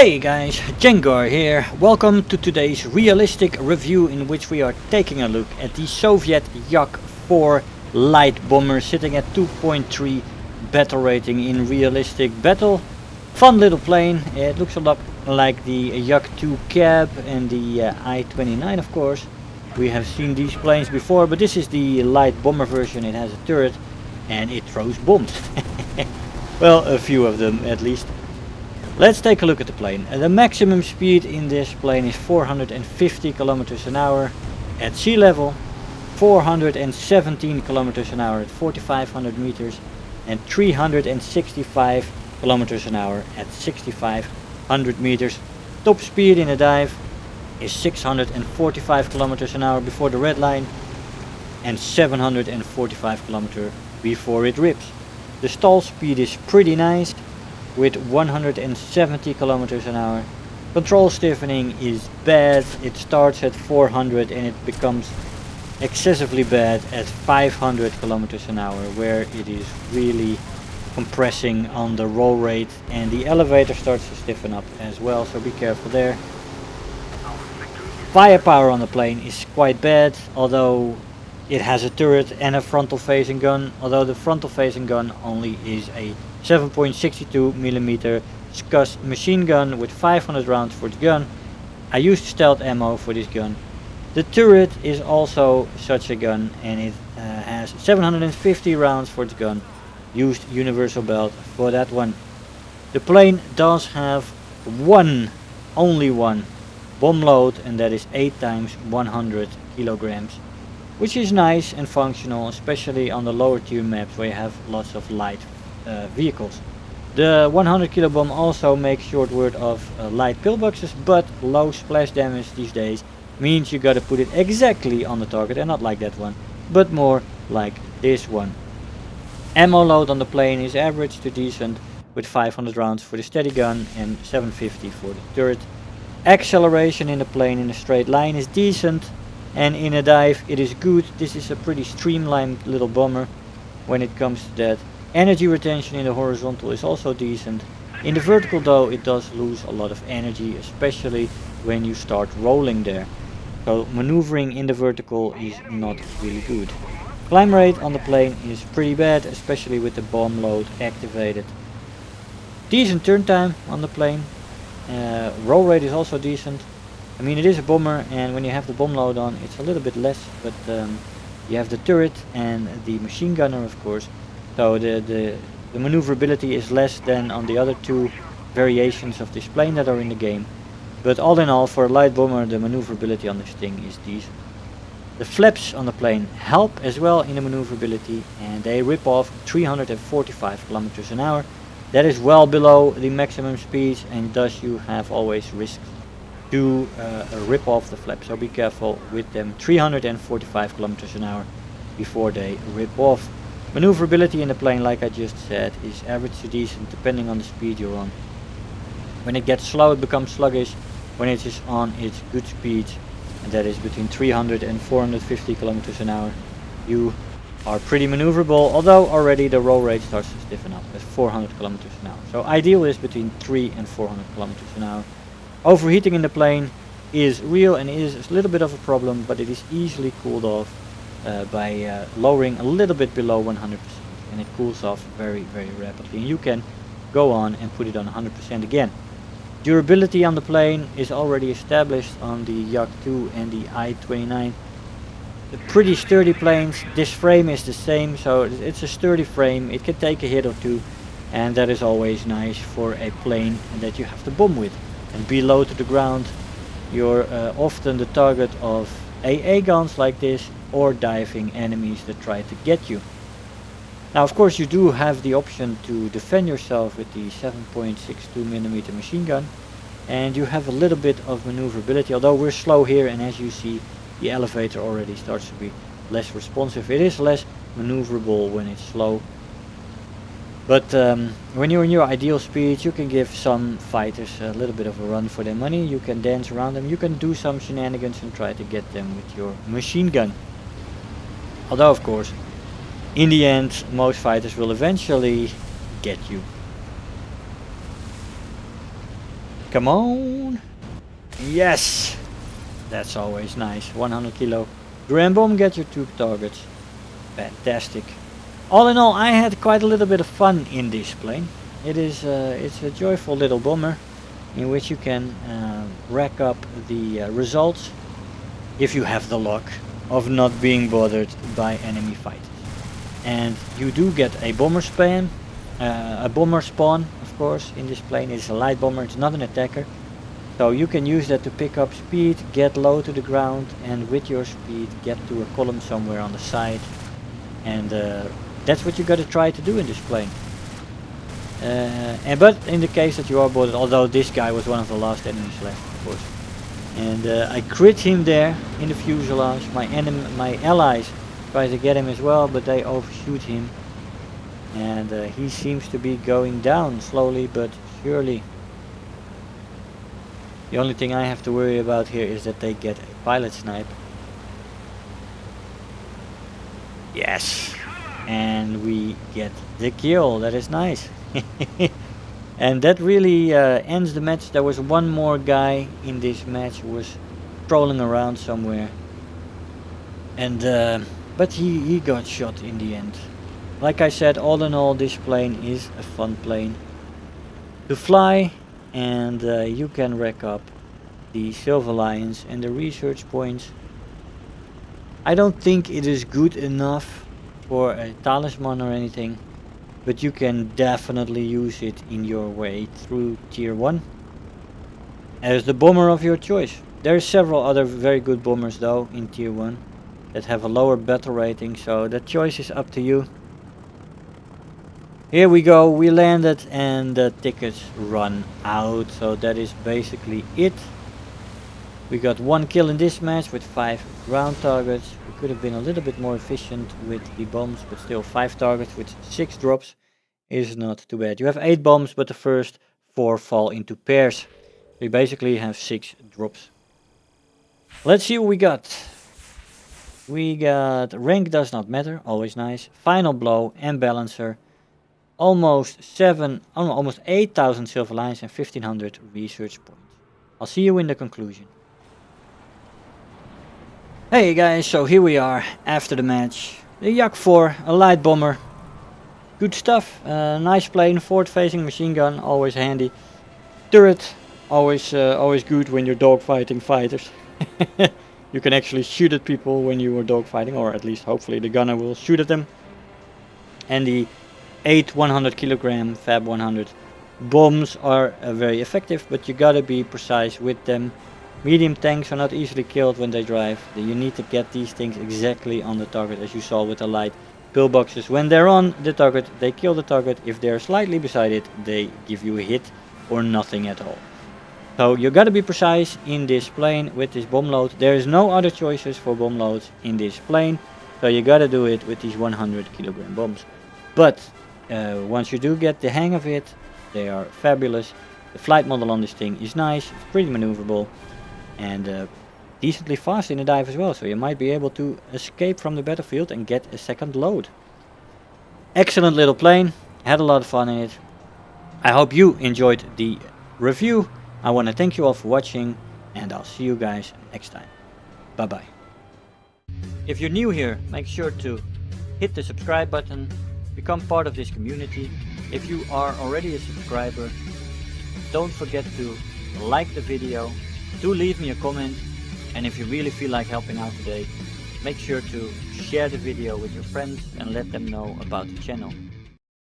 Hey guys, Jengar here. Welcome to today's realistic review in which we are taking a look at the Soviet Yak-4 light bomber sitting at 2.3 battle rating in realistic battle. Fun little plane. It looks a lot like the Yak-2 cab and the I-29 of course. We have seen these planes before, but this is the light bomber version. It has a turret and it throws bombs. Well, a few of them at least. Let's take a look at the plane. The maximum speed in this plane is 450 kilometers an hour at sea level, 417 kilometers an hour at 4500 meters, and 365 kilometers an hour at 6500 meters. Top speed in a dive is 645 kilometers an hour before the red line and 745 kilometers before it rips. The stall speed is pretty nice, with 170 kilometers an hour. Control stiffening is bad. It starts at 400 and it becomes excessively bad at 500 kilometers an hour, where it is really compressing on the roll rate, and the elevator starts to stiffen up as well, so be careful there. Firepower on the plane is quite bad, although it has a turret and a frontal facing gun, although the frontal facing gun only is a 7.62mm SCUS machine gun with 500 rounds for the gun. I used stealth ammo for this gun. The turret is also such a gun, and it has 750 rounds for the gun. Used universal belt for that one. The plane does have only one bomb load, and that is 8 times 100 kilograms, which is nice and functional, especially on the lower tier maps where you have lots of light vehicles. The 100 kilo bomb also makes short work of light pillboxes, but low splash damage these days means you gotta put it exactly on the target, and not like that one, but more like this one. Ammo load on the plane is average to decent, with 500 rounds for the steady gun and 750 for the turret. Acceleration in the plane in a straight line is decent, and in a dive it is good. This is a pretty streamlined little bomber when it comes to that. Energy retention in the horizontal is also decent. In the vertical though, it does lose a lot of energy, especially when you start rolling there. So maneuvering in the vertical is not really good. Climb rate on the plane is pretty bad, especially with the bomb load activated. Decent turn time on the plane. Roll rate is also decent. I mean, it is a bomber, and when you have the bomb load on, it's a little bit less, but you have the turret and the machine gunner of course. So the maneuverability is less than on the other two variations of this plane that are in the game. But all in all, for a light bomber, the maneuverability on this thing is decent. The flaps on the plane help as well in the maneuverability, and they rip off 345 kilometers an hour. That is well below the maximum speeds, and thus you have always risks to rip off the flap. So be careful with them. 345 kilometers an hour before they rip off. Maneuverability in the plane, like I just said, is average to decent depending on the speed you're on. When it gets slow, it becomes sluggish. When it is on its good speed, and that is between 300 and 450 kilometers an hour, you are pretty maneuverable, although already the roll rate starts to stiffen up at 400 kilometers an hour. So ideal is between 3 and 400 kilometers an hour. Overheating in the plane is real and is a little bit of a problem, but it is easily cooled off by lowering a little bit below 100%, and it cools off very rapidly, and you can go on and put it on 100% again. Durability on the plane is already established on the Yak-2 and the I-29. The pretty sturdy planes. This frame is the same, so it's a sturdy frame. It can take a hit or two, and that is always nice for a plane that you have to bomb with. And below to the ground, you're often the target of AA guns like this, or diving enemies that try to get you. Now of course you do have the option to defend yourself with the 7.62mm machine gun, and you have a little bit of maneuverability, although we're slow here, and as you see, the elevator already starts to be less responsive. It is less maneuverable when it's slow. But when you're in your ideal speed, you can give some fighters a little bit of a run for their money. You can dance around them, you can do some shenanigans and try to get them with your machine gun. Although of course, in the end, most fighters will eventually get you. Come on. Yes. That's always nice. 100 kilo gram bomb, get your 2 targets. Fantastic. All in all, I had quite a little bit of fun in this plane. It's a joyful little bomber in which you can rack up the results if you have the luck of not being bothered by enemy fighters. And you do get a bomber spawn, of course, in this plane. It's a light bomber, it's not an attacker. So you can use that to pick up speed, get low to the ground, and with your speed get to a column somewhere on the side. And that's what you got to try to do in this plane. But in the case that you are boarded, although this guy was one of the last enemies left, of course. And I crit him there in the fuselage. My allies try to get him as well, but they overshoot him. And he seems to be going down slowly but surely. The only thing I have to worry about here is that they get a pilot snipe. Yes! And we get the kill. That is nice. And that really ends the match. There was one more guy in this match who was trolling around somewhere. And but he got shot in the end. Like I said, all in all, this plane is a fun plane to fly. And you can rack up the Silver Lions and the research points. I don't think it is good enough for a talisman or anything, but you can definitely use it in your way through tier 1 as the bomber of your choice. There are several other very good bombers though in tier 1 that have a lower battle rating, so the choice is up to you. Here we go, we landed and the tickets run out, so that is basically it. We got 1 kill in this match with 5 ground targets. We could have been a little bit more efficient with the bombs, but still 5 targets with 6 drops is not too bad. You have 8 bombs, but the first 4 fall into pairs. We basically have 6 drops. Let's see what we got. We got rank does not matter, always nice. Final blow and balancer. Almost 8,000 silver lions and 1500 research points. I'll see you in the conclusion. Hey guys, so here we are after the match. The Yak-4, a light bomber. Good stuff. Nice plane, forward facing machine gun, always handy. Turret, always good when you're dogfighting fighters. You can actually shoot at people when you are dogfighting, or at least hopefully the gunner will shoot at them. And the 8 100 kilogram Fab 100 bombs are very effective, but you gotta be precise with them. Medium tanks are not easily killed when they drive. You need to get these things exactly on the target, as you saw with the light pillboxes. When they're on the target, they kill the target. If they're slightly beside it, they give you a hit or nothing at all. So you gotta be precise in this plane with this bomb load. There is no other choices for bomb loads in this plane, so you gotta do it with these 100 kilogram bombs. But once you do get the hang of it, they are fabulous. The flight model on this thing is nice, it's pretty maneuverable, and decently fast in the dive as well, so you might be able to escape from the battlefield and get a second load. Excellent little plane, had a lot of fun in it. I hope you enjoyed the review. I want to thank you all for watching, and I'll see you guys next time. Bye bye. If you're new here, make sure to hit the subscribe button, become part of this community. If you are already a subscriber, don't forget to like the video, do leave me a comment, and if you really feel like helping out today, make sure to share the video with your friends and let them know about the channel.